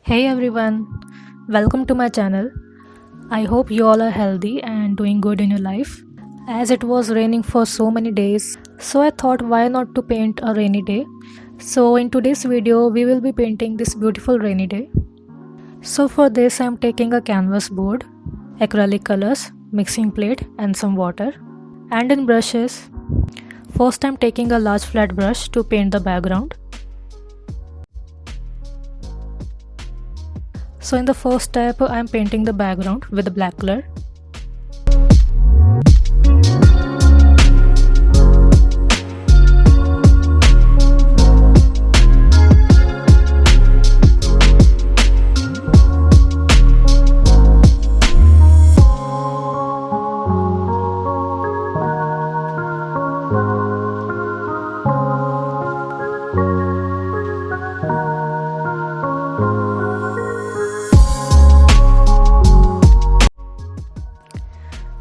Hey everyone, welcome to my channel. I hope you all are healthy and doing good in your life. As it was raining for so many days, so I thought why not to paint a rainy day. So in today's video, we will be painting this beautiful rainy day. So for this, I am taking a canvas board, acrylic colors, mixing plate and some water. And in brushes, first I am taking a large flat brush to paint the background. So in the first step, I am painting the background with the black color.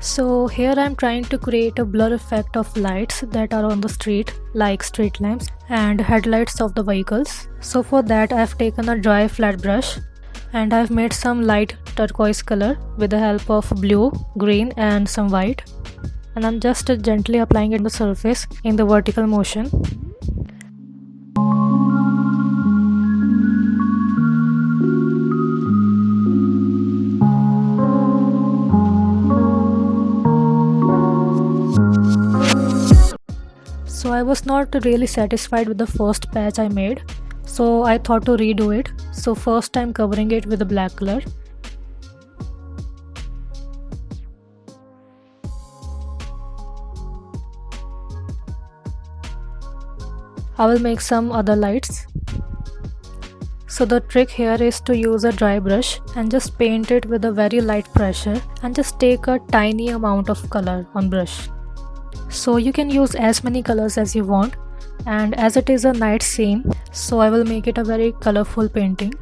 So here I am trying to create a blur effect of lights that are on the street, like street lamps and headlights of the vehicles. So for that I have taken a dry flat brush and I have made some light turquoise color with the help of blue, green and some white. And I'm just gently applying it on the surface in the vertical motion. So I was not really satisfied with the first patch I made, so I thought to redo it. So first I'm covering it with a black color. I will make some other lights. So the trick here is to use a dry brush and just paint it with a very light pressure and just take a tiny amount of color on brush. So you can use as many colors as you want, and as it is a night scene, so I will make it a very colorful painting.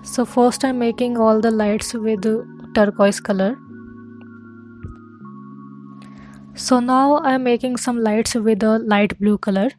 So first I'm making all the lights with turquoise color. So now I'm making some lights with a light blue color.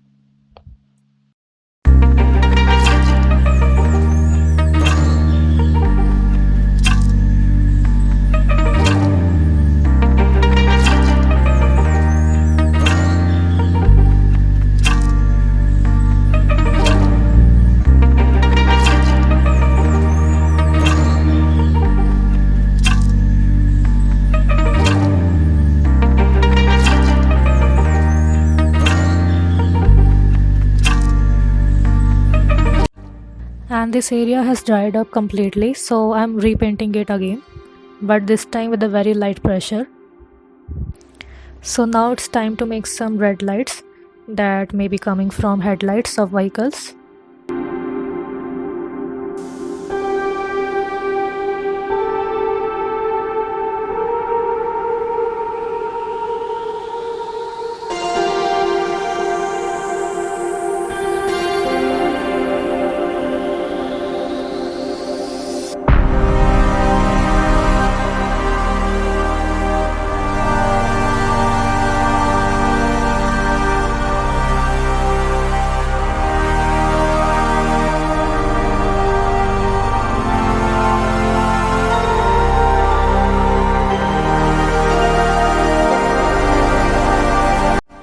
And this area has dried up completely, so I'm repainting it again, but this time with a very light pressure. So now it's time to make some red lights that may be coming from headlights of vehicles.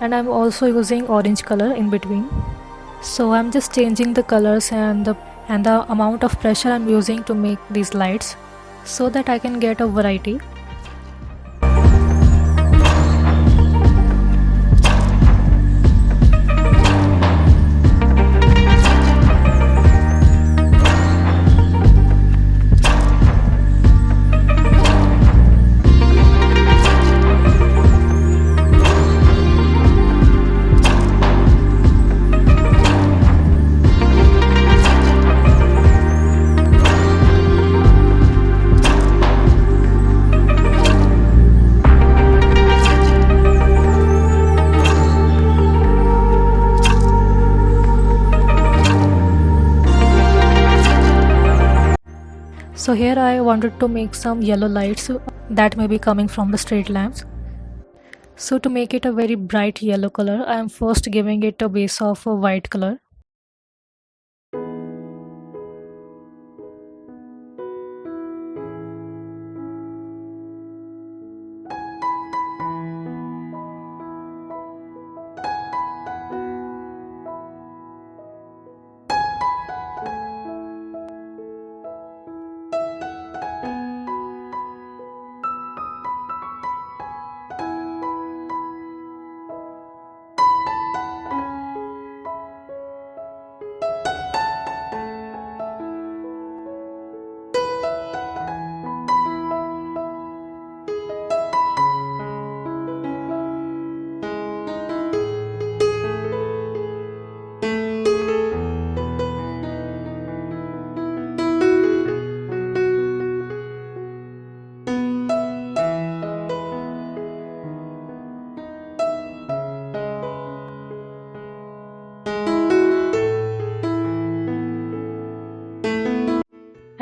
And I'm also using orange color in between. So I'm just changing the colors and the amount of pressure I'm using to make these lights so that I can get a variety. So here I wanted to make some yellow lights that may be coming from the street lamps. So to make it a very bright yellow color, I am first giving it a base of a white color.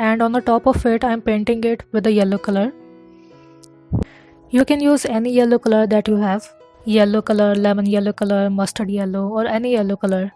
and on the top of it I'm painting it with a yellow color. You can use any yellow color that you have. Yellow color, lemon yellow color, mustard yellow, or any yellow color.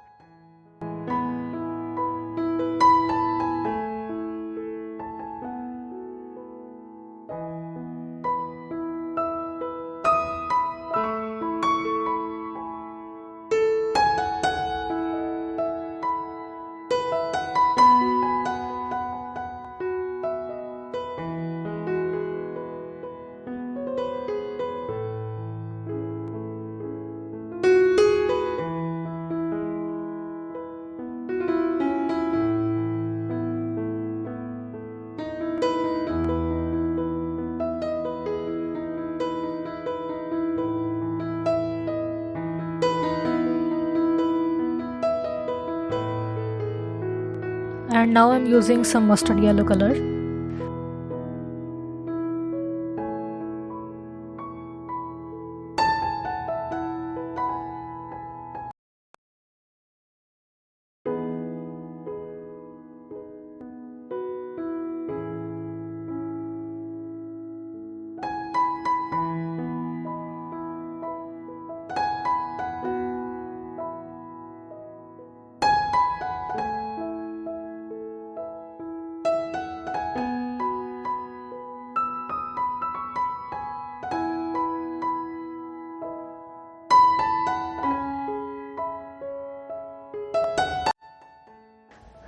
And now I'm using some mustard yellow color.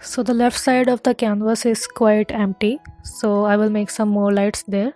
So the left side of the canvas is quite empty, so I will make some more lights there.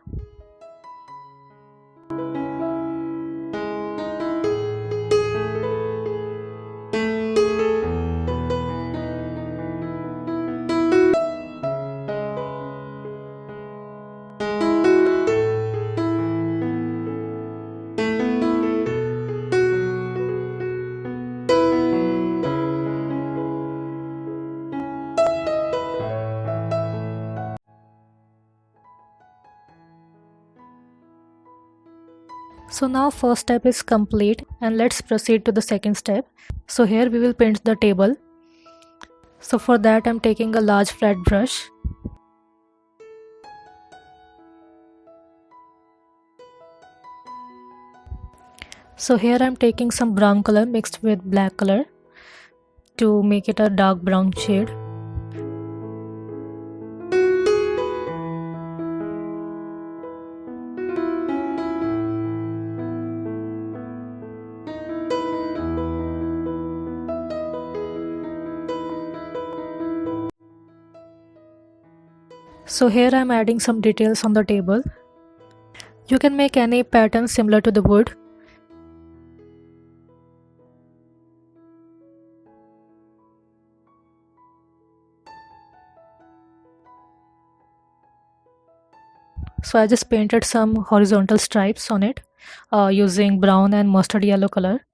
So now first step is complete and let's proceed to the second step. So here we will paint the table. So for that I'm taking a large flat brush. So here I'm taking some brown color mixed with black color to make it a dark brown shade. So here I am adding some details on the table. You can make any pattern similar to the wood. So I just painted some horizontal stripes on it using brown and mustard yellow color.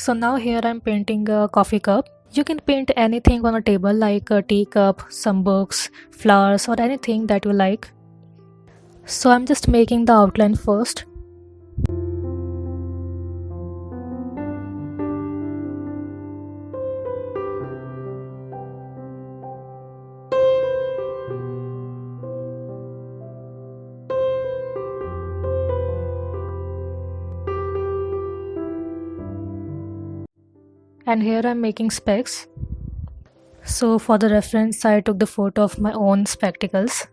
So now here I'm painting a coffee cup. You can paint anything on a table like a teacup, some books, flowers or anything that you like. So I'm just making the outline first. And here I'm making specs. So for the reference, I took the photo of my own spectacles.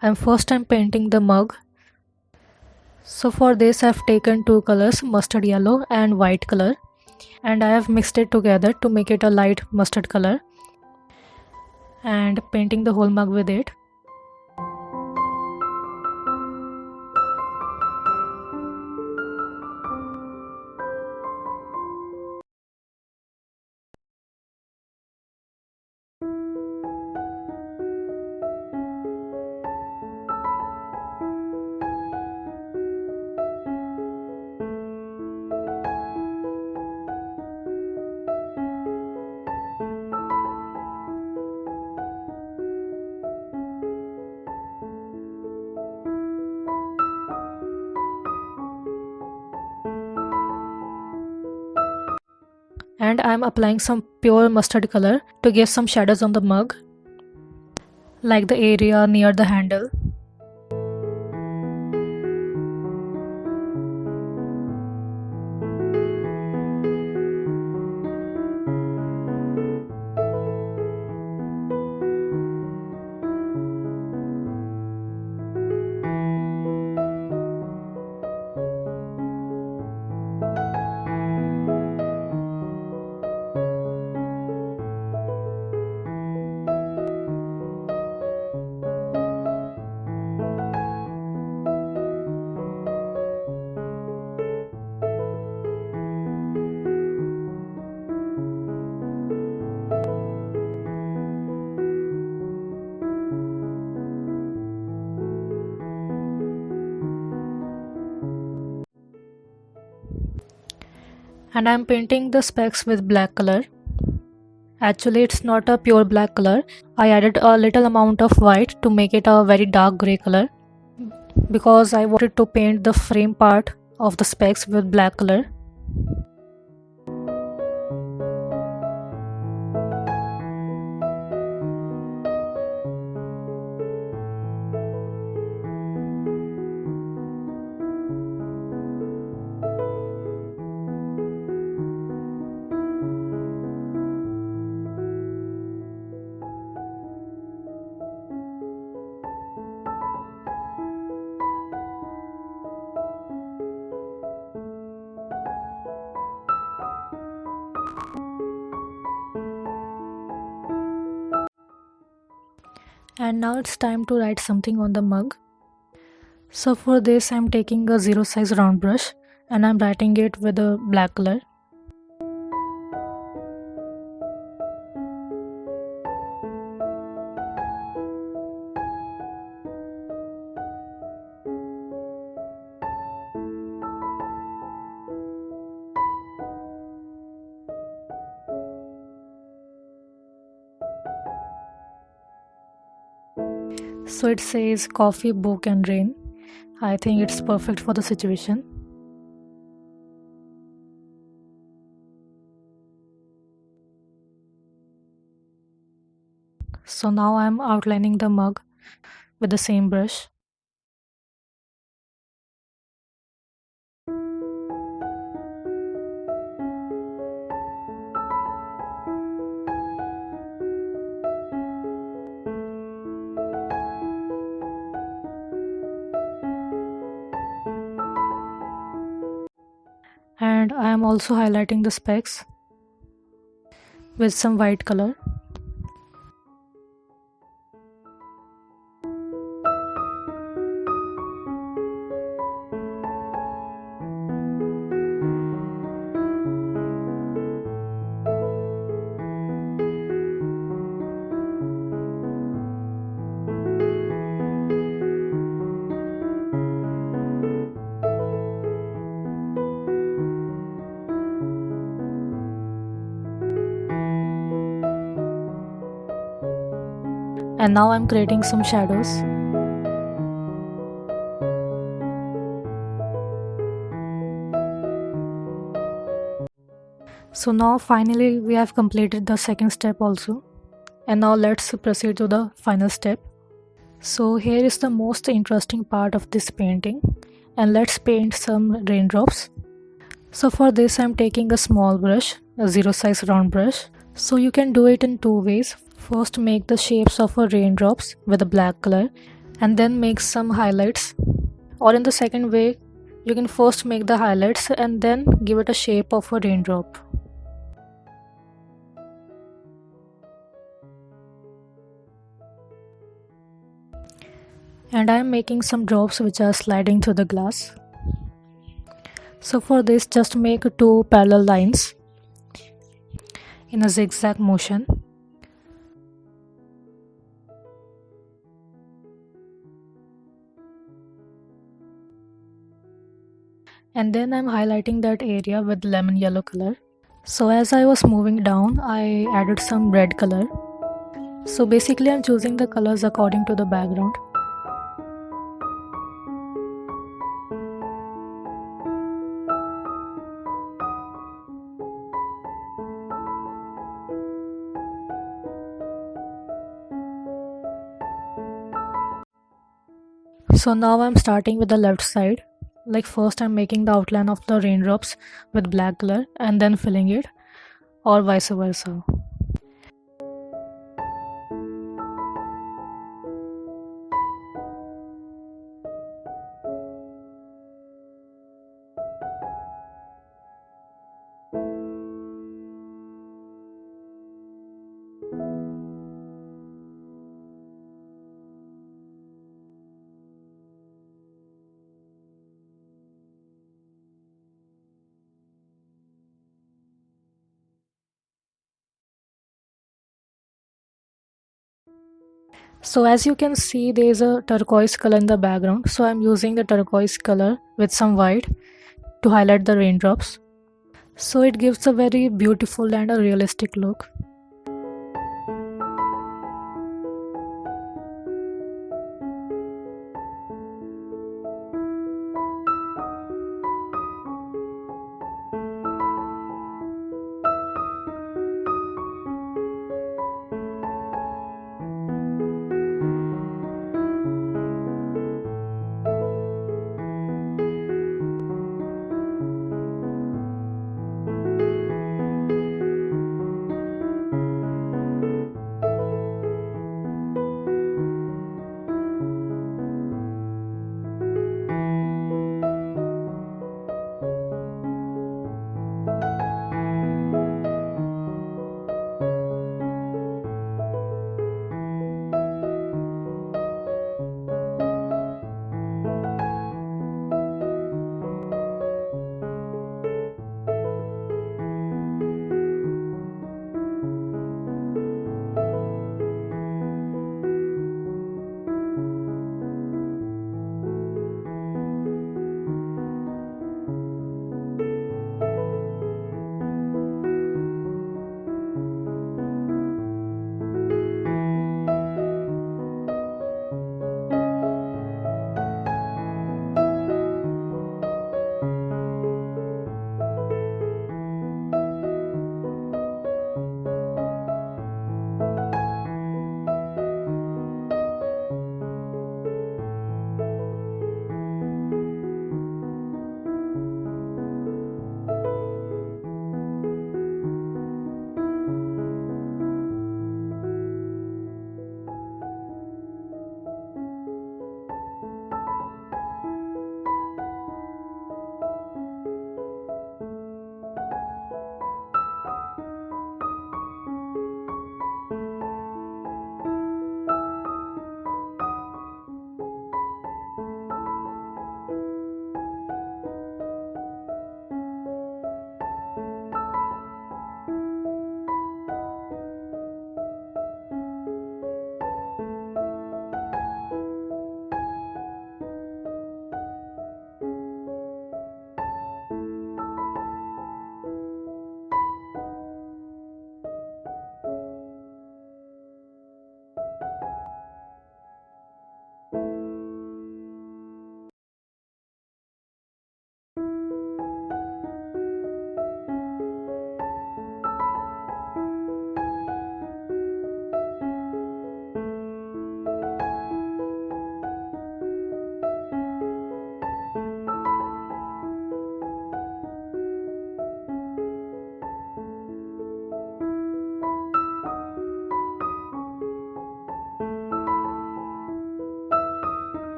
I'm first time painting the mug. So for this I've taken two colors, mustard yellow and white color, and I have mixed it together to make it a light mustard color and painting the whole mug with it. And I'm applying some pure mustard color to give some shadows on the mug, like the area near the handle. And I'm painting the specs with black color. Actually, it's not a pure black color. I added a little amount of white to make it a very dark gray color because I wanted to paint the frame part of the specs with black color. And now it's time to write something on the mug. So for this I'm taking a 0 size round brush and I'm writing it with a black color. So it says coffee, book and rain. I think it's perfect for the situation. So now I'm outlining the mug with the same brush. And I am also highlighting the specs with some white color. And now I'm creating some shadows. So now finally we have completed the second step also. And now let's proceed to the final step. So here is the most interesting part of this painting, and let's paint some raindrops. So for this I'm taking a small brush, a zero size round brush. So you can do it in two ways. First make the shapes of a raindrops with a black color and then make some highlights. Or in the second way, you can first make the highlights and then give it a shape of a raindrop. And I am making some drops which are sliding through the glass. So for this just make two parallel lines in a zigzag motion. And then I'm highlighting that area with lemon yellow color. So as I was moving down, I added some red color. So basically I'm choosing the colors according to the background. So now I'm starting with the left side. Like first I'm making the outline of the raindrops with black color and then filling it, or vice versa. So as you can see, there is a turquoise color in the background. So I'm using the turquoise color with some white to highlight the raindrops. So it gives a very beautiful and a realistic look.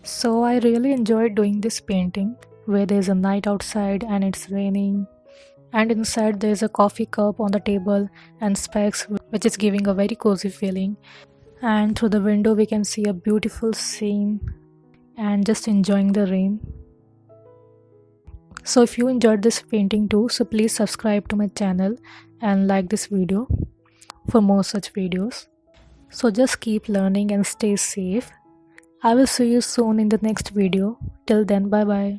So I really enjoyed doing this painting where there's a night outside and it's raining, and inside there's a coffee cup on the table and specs, which is giving a very cozy feeling, and through the window we can see a beautiful scene and just enjoying the rain. So if you enjoyed this painting too, so please subscribe to my channel and like this video for more such videos. So just keep learning and stay safe. I will see you soon in the next video. Till then, bye bye.